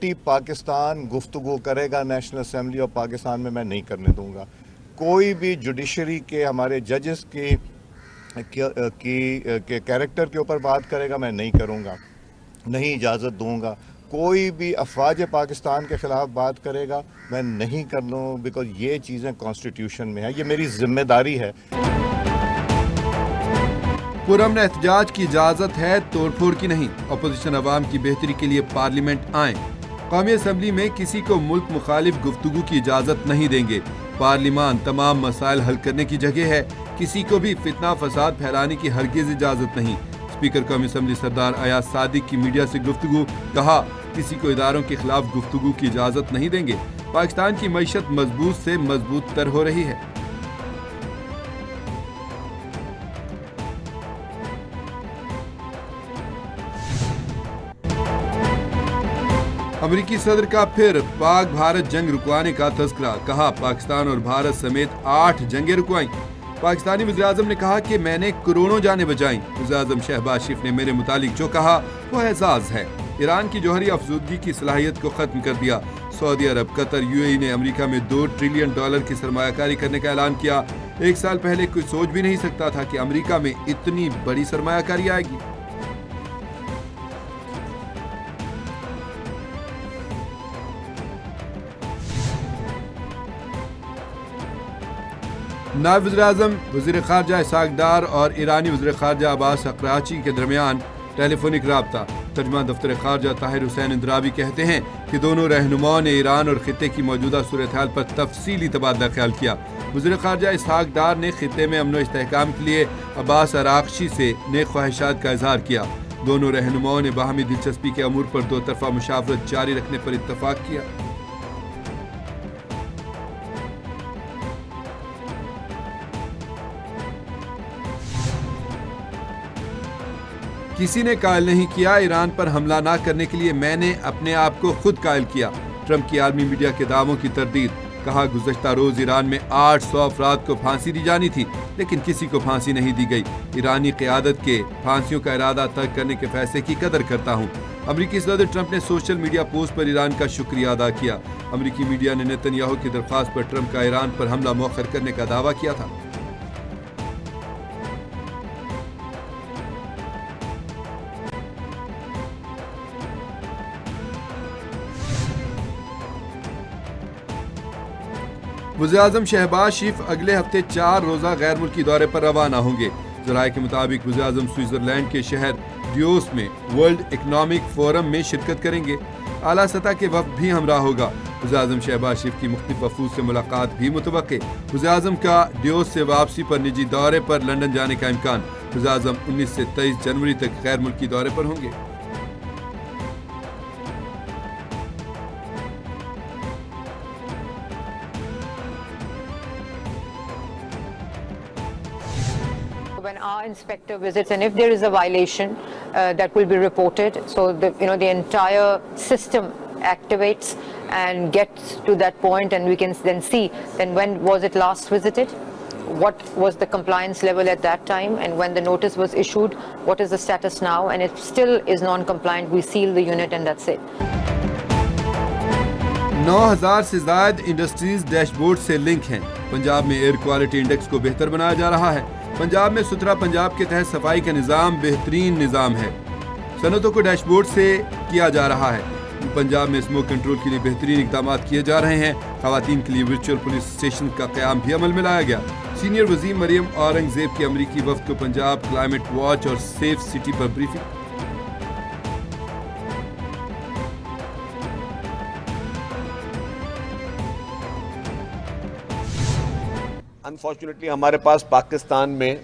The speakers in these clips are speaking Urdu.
اینٹی پاکستان گفتگو کرے گا نیشنل اسمبلی آف پاکستان میں، میں نہیں کرنے دوں گا. کوئی بھی جوڈیشری کے ہمارے ججز کی کیریکٹر کے اوپر بات کرے گا، میں نہیں کروں گا، نہیں اجازت دوں گا. کوئی بھی افواج پاکستان کے خلاف بات کرے گا، میں نہیں کر لوں، بیکاز یہ چیزیں کانسٹیٹیوشن میں ہیں، یہ میری ذمہ داری ہے. پرامن احتجاج کی اجازت ہے، توڑ پھوڑ کی نہیں. اپوزیشن عوام کی بہتری کے لیے پارلیمنٹ آئیں. قومی اسمبلی میں کسی کو ملک مخالف گفتگو کی اجازت نہیں دیں گے. پارلیمان تمام مسائل حل کرنے کی جگہ ہے، کسی کو بھی فتنہ فساد پھیلانے کی ہرگز اجازت نہیں. اسپیکر قومی اسمبلی سردار ایاز صادق کی میڈیا سے گفتگو، کہا کسی کو اداروں کے خلاف گفتگو کی اجازت نہیں دیں گے. پاکستان کی معیشت مضبوط سے مضبوط تر ہو رہی ہے. امریکی صدر کا پھر پاک بھارت جنگ رکوانے کا تذکرہ، کہا پاکستان اور بھارت سمیت 8 جنگیں رکوائیں. پاکستانی وزیراعظم نے کہا کہ میں نے کروڑوں جانیں بچائیں. وزیراعظم شہباز شریف نے میرے متعلق جو کہا وہ اعزاز ہے. ایران کی جوہری افزودگی کی صلاحیت کو ختم کر دیا. سعودی عرب، قطر، UAE نے امریکہ میں $2 ٹریلین کی سرمایہ کاری کرنے کا اعلان کیا. 1 سال پہلے کوئی سوچ بھی نہیں سکتا تھا کہ امریکہ میں اتنی بڑی سرمایہ کاری آئے گی. نائب وزیراعظم وزیر خارجہ اسحاق ڈار اور ایرانی وزیر خارجہ عباس اقراچی کے درمیان ٹیلی فونک رابطہ. ترجمان دفتر خارجہ طاہر حسین اندرابی کہتے ہیں کہ دونوں رہنماؤں نے ایران اور خطے کی موجودہ صورتحال پر تفصیلی تبادلہ خیال کیا. وزیر خارجہ اسحاق ڈار نے خطے میں امن و استحکام کے لیے عباس اراغچی سے نیک خواہشات کا اظہار کیا. دونوں رہنماؤں نے باہمی دلچسپی کے امور پر 2 طرفہ مشاورت جاری رکھنے پر اتفاق کیا. کسی نے قائل نہیں کیا، ایران پر حملہ نہ کرنے کے لیے میں نے اپنے آپ کو خود قائل کیا. ٹرمپ کی عالمی میڈیا کے دعووں کی تردید، کہا گزشتہ روز ایران میں 800 افراد کو پھانسی دی جانی تھی لیکن کسی کو پھانسی نہیں دی گئی. ایرانی قیادت کے پھانسیوں کا ارادہ ترک کرنے کے فیصلے کی قدر کرتا ہوں. امریکی صدر ٹرمپ نے سوشل میڈیا پوسٹ پر ایران کا شکریہ ادا کیا. امریکی میڈیا نے نیتن یاہو کی درخواست پر ٹرمپ کا ایران پر حملہ مؤخر کرنے کا دعویٰ کیا تھا. وزیراعظم شہباز شریف اگلے ہفتے 4 روزہ غیر ملکی دورے پر روانہ ہوں گے. ذرائع کے مطابق وزیراعظم سوئٹزرلینڈ کے شہر ڈیوس میں ورلڈ اکنامک فورم میں شرکت کریں گے. اعلیٰ سطح کے وفد بھی ہمراہ ہوگا. وزیراعظم شہباز شریف کی مختلف وفود سے ملاقات بھی متوقع. وزیراعظم کا ڈیوس سے واپسی پر نجی دورے پر لندن جانے کا امکان. وزیراعظم 19 سے 23 جنوری تک غیر ملکی دورے پر ہوں گے. When our inspector visits, and if there is a violation, that will be reported. So the entire system activates and gets to that point, and we can then see then when was it last visited, what was the compliance level at that time, and when the notice was issued, what is the status now, and if still is non-compliant, we seal the unit and that's it. 9,000 سے زائد انڈسٹریز ڈیش بورڈ سے لنک ہیں. پنجاب میں ایئر کوالٹی انڈیکس کو بہتر بنایا جا رہا ہے. پنجاب میں ستھرا پنجاب کے تحت صفائی کا نظام بہترین نظام ہے. صنعتوں کو ڈیش بورڈ سے کیا جا رہا ہے. پنجاب میں اسموک کنٹرول کے لیے بہترین اقدامات کیے جا رہے ہیں. خواتین کے لیے ورچوئل پولیس اسٹیشن کا قیام بھی عمل میں لایا گیا. سینئر وزیر مریم اورنگزیب کی امریکی وفد کو پنجاب کلائمیٹ واچ اور سیف سٹی پر بریفنگ. انفارچونیٹلی ہمارے پاس پاکستان میں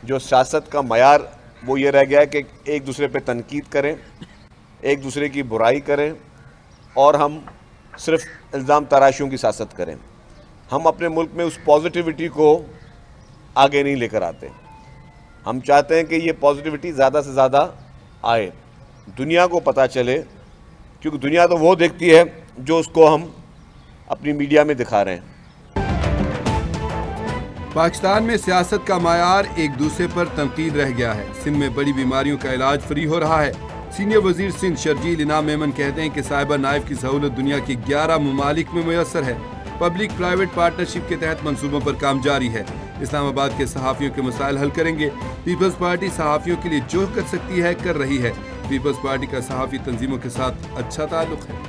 جو سیاست کا معیار وہ یہ رہ گیا ہے کہ ایک دوسرے پہ تنقید کریں، ایک دوسرے کی برائی کریں اور ہم صرف الزام تراشیوں کی سیاست کریں. ہم اپنے ملک میں اس پازیٹیوٹی کو آگے نہیں لے کر آتے. ہم چاہتے ہیں کہ یہ پازیٹیوٹی زیادہ سے زیادہ آئے، دنیا کو پتہ چلے، کیونکہ دنیا تو وہ دیکھتی ہے جو اس کو ہم اپنی میڈیا میں دکھا رہے ہیں. پاکستان میں سیاست کا معیار ایک دوسرے پر تنقید رہ گیا ہے. سندھ میں بڑی بیماریوں کا علاج فری ہو رہا ہے. سینئر وزیر سندھ شرجیل انعام میمن کہتے ہیں کہ سائبر نائف کی سہولت دنیا کے 11 ممالک میں میسر ہے۔ پبلک پرائیویٹ پارٹنرشپ کے تحت منصوبوں پر کام جاری ہے۔ اسلام آباد کے صحافیوں کے مسائل حل کریں گے۔ پیپلز پارٹی صحافیوں کے لیے جو کر سکتی ہے کر رہی ہے۔ پیپلز پارٹی کا صحافی تنظیموں کے ساتھ اچھا تعلق ہے۔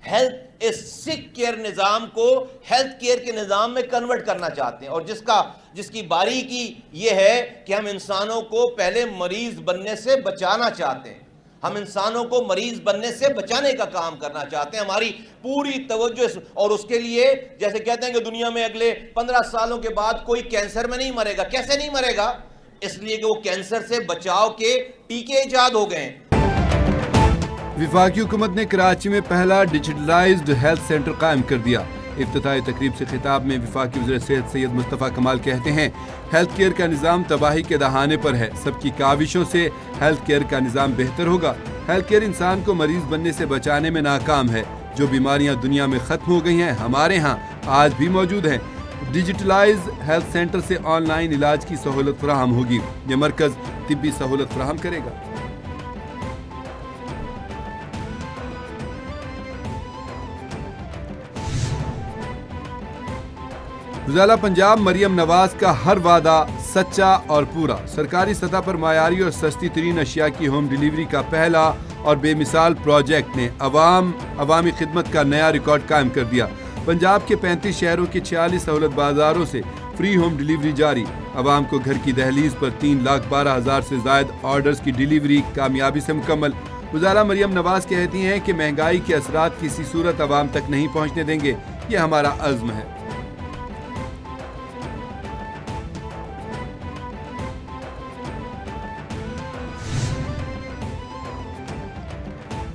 ہیلتھ اس سکھ کیئر نظام کو ہیلتھ کیئر کے نظام میں کنورٹ کرنا چاہتے ہیں، اور جس کی باریکی یہ ہے کہ ہم انسانوں کو پہلے مریض بننے سے بچانا چاہتے ہیں۔ ہم انسانوں کو مریض بننے سے بچانے کا کام کرنا چاہتے ہیں۔ ہماری پوری توجہ اور اس کے لیے جیسے کہتے ہیں کہ دنیا میں اگلے 15 سالوں کے بعد کوئی کینسر میں نہیں مرے گا۔ کیسے نہیں مرے گا؟ اس لیے کہ وہ کینسر سے بچاؤ کے ٹیکے ایجاد ہو گئے ہیں۔ وفاقی حکومت نے کراچی میں پہلا ڈیجیٹلائزڈ ہیلتھ سینٹر قائم کر دیا۔ افتتاحی تقریب سے خطاب میں وفاقی وزیر صحت سید مصطفیٰ کمال کہتے ہیں ہیلتھ کیئر کا نظام تباہی کے دہانے پر ہے۔ سب کی کاوشوں سے ہیلتھ کیئر کا نظام بہتر ہوگا۔ ہیلتھ کیئر انسان کو مریض بننے سے بچانے میں ناکام ہے۔ جو بیماریاں دنیا میں ختم ہو گئی ہیں ہمارے ہاں آج بھی موجود ہیں۔ ڈیجیٹلائز ہیلتھ سینٹر سے آن لائن علاج کی سہولت فراہم ہوگی۔ یہ مرکز طبی سہولت فراہم کرے گا۔ وزارت پنجاب مریم نواز کا ہر وعدہ سچا اور پورا۔ سرکاری سطح پر معیاری اور سستی ترین اشیاء کی ہوم ڈیلیوری کا پہلا اور بے مثال پروجیکٹ نے عوامی خدمت کا نیا ریکارڈ قائم کر دیا۔ پنجاب کے 35 شہروں کے 46 سہولت بازاروں سے فری ہوم ڈیلیوری جاری۔ عوام کو گھر کی دہلیز پر 3,12,000 سے زائد آرڈرز کی ڈیلیوری کامیابی سے مکمل۔ وزارہ مریم نواز کہتی ہیں کہ مہنگائی کے اثرات کسی صورت عوام تک نہیں پہنچنے دیں گے، یہ ہمارا عزم ہے۔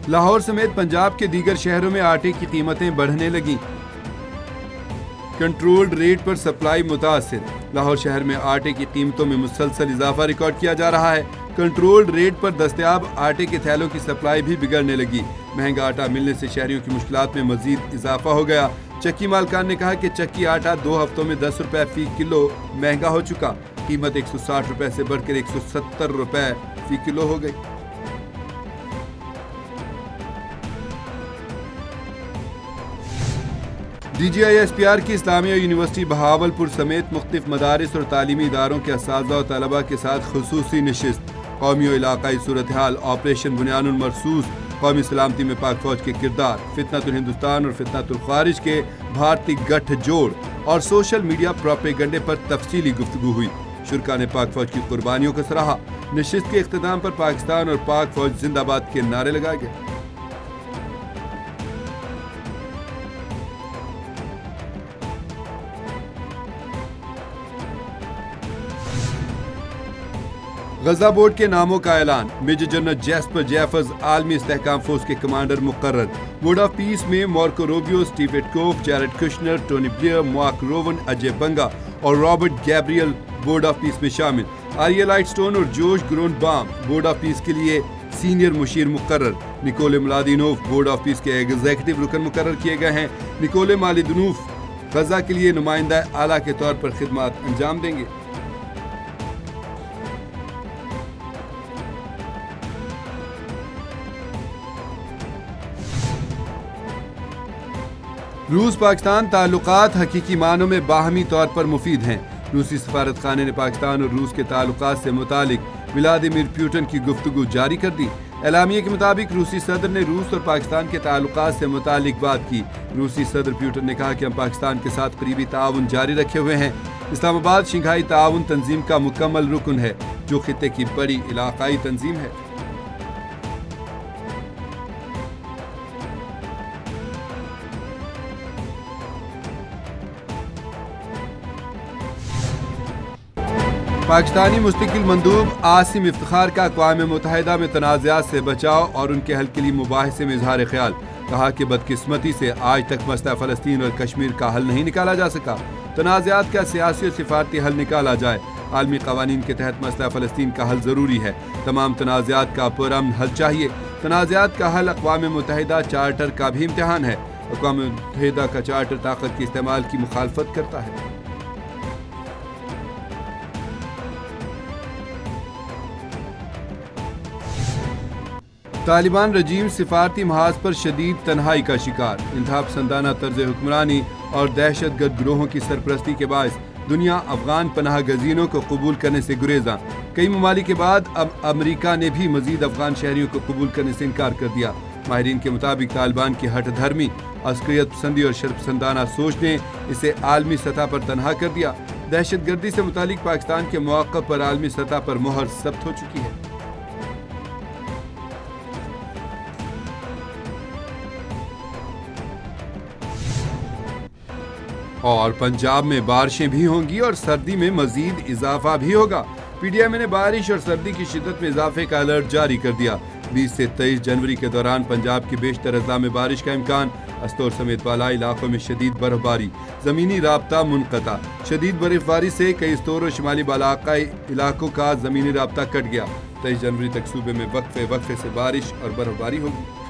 لاہور سمیت پنجاب کے دیگر شہروں میں آٹے کی قیمتیں بڑھنے لگیں۔ کنٹرولڈ ریٹ پر سپلائی متاثر۔ لاہور شہر میں آٹے کی قیمتوں میں مسلسل اضافہ ریکارڈ کیا جا رہا ہے۔ کنٹرولڈ ریٹ پر دستیاب آٹے کے تھیلوں کی سپلائی بھی بگڑنے لگی۔ مہنگا آٹا ملنے سے شہریوں کی مشکلات میں مزید اضافہ ہو گیا۔ چکی مالکان نے کہا کہ چکی آٹا 2 ہفتوں میں 10 روپے فی کلو مہنگا ہو چکا۔ قیمت 160 روپے سے بڑھ کر 170 روپے فی کلو ہو گئی۔ D G I S P R کی اسلامیہ یونیورسٹی بہاولپور سمیت مختلف مدارس اور تعلیمی اداروں کے اساتذہ و طلباء کے ساتھ خصوصی نشست۔ قومی و علاقائی صورتحال، آپریشن بنیان المرصوص، قومی سلامتی میں پاک فوج کے کردار، فتنۃ الہندوستان اور فتنۃ الخارج کے بھارتی گٹھ جوڑ اور سوشل میڈیا پروپیگنڈے پر تفصیلی گفتگو ہوئی۔ شرکاء نے پاک فوج کی قربانیوں کو سراہا۔ نشست کے اختتام پر پاکستان اور پاک فوج زندہ باد کے نعرے لگائے گئے۔ غزہ بورڈ کے ناموں کا اعلان۔ میجر جنرل جیسپر جیفرز عالمی استحکام فورس کے کمانڈر مقرر۔ بورڈ آف پیس میں Marco Rubio, Steve Witkoff, Jared Kushner, Tony Blair, Marc Rowan, Ajay Banga اور Robert Gabriel Board of Peace میں شامل۔ آریل لائٹ سٹون اور Josh Gruenbaum Board of Peace کے لیے سینئر مشیر مقرر۔ نکولے ملادینوف بورڈ آف پیس کے ایگزیکٹو رکن مقرر کیے گئے ہیں۔ نکولے مالدینوف غزہ کے لیے نمائندہ اعلیٰ کے طور پر خدمات انجام دیں گے۔ روس پاکستان تعلقات حقیقی معنوں میں باہمی طور پر مفید ہیں۔ روسی سفارت خانے نے پاکستان اور روس کے تعلقات سے متعلق ولادیمیر پوٹن کی گفتگو جاری کر دی۔ اعلامیے کے مطابق روسی صدر نے روس اور پاکستان کے تعلقات سے متعلق بات کی۔ روسی صدر پوٹن نے کہا کہ ہم پاکستان کے ساتھ قریبی تعاون جاری رکھے ہوئے ہیں۔ اسلام آباد شنگھائی تعاون تنظیم کا مکمل رکن ہے، جو خطے کی بڑی علاقائی تنظیم ہے۔ پاکستانی مستقل مندوب عاصم افتخار کا اقوام متحدہ میں تنازعات سے بچاؤ اور ان کے حل کے لیے مباحثے میں اظہار خیال۔ کہا کہ بدقسمتی سے آج تک مسئلہ فلسطین اور کشمیر کا حل نہیں نکالا جا سکا۔ تنازعات کا سیاسی اور سفارتی حل نکالا جائے۔ عالمی قوانین کے تحت مسئلہ فلسطین کا حل ضروری ہے۔ تمام تنازعات کا پرامن حل چاہیے۔ تنازعات کا حل اقوام متحدہ چارٹر کا بھی امتحان ہے۔ اقوام متحدہ کا چارٹر طاقت کے استعمال کی مخالفت کرتا ہے۔ طالبان رجیم سفارتی محاذ پر شدید تنہائی کا شکار، انتہا پسندانہ طرز حکمرانی اور دہشت گرد گروہوں کی سرپرستی کے باعث دنیا افغان پناہ گزینوں کو قبول کرنے سے گریزاں۔ کئی ممالک کے بعد اب امریکہ نے بھی مزید افغان شہریوں کو قبول کرنے سے انکار کر دیا۔ ماہرین کے مطابق طالبان کی ہٹ دھرمی، عسکریت پسندی اور شرپسندانہ سوچ نے اسے عالمی سطح پر تنہا کر دیا۔ دہشت گردی سے متعلق پاکستان کے مواقف پر عالمی سطح پر مہر ثبت ہو چکی ہے۔ اور پنجاب میں بارشیں بھی ہوں گی اور سردی میں مزید اضافہ بھی ہوگا۔ پی ڈی ایم نے بارش اور سردی کی شدت میں اضافے کا الرٹ جاری کر دیا۔ 20 سے 23 جنوری کے دوران پنجاب کے بیشتر اضلاع میں بارش کا امکان، استور سمیت بالائی علاقوں میں شدید برف باری، زمینی رابطہ منقطع۔ شدید برف باری سے کئی استور اور شمالی بالائی علاقوں کا زمینی رابطہ کٹ گیا۔ 23 جنوری تک صوبے میں وقفے وقفے سے بارش اور برف باری ہوگی۔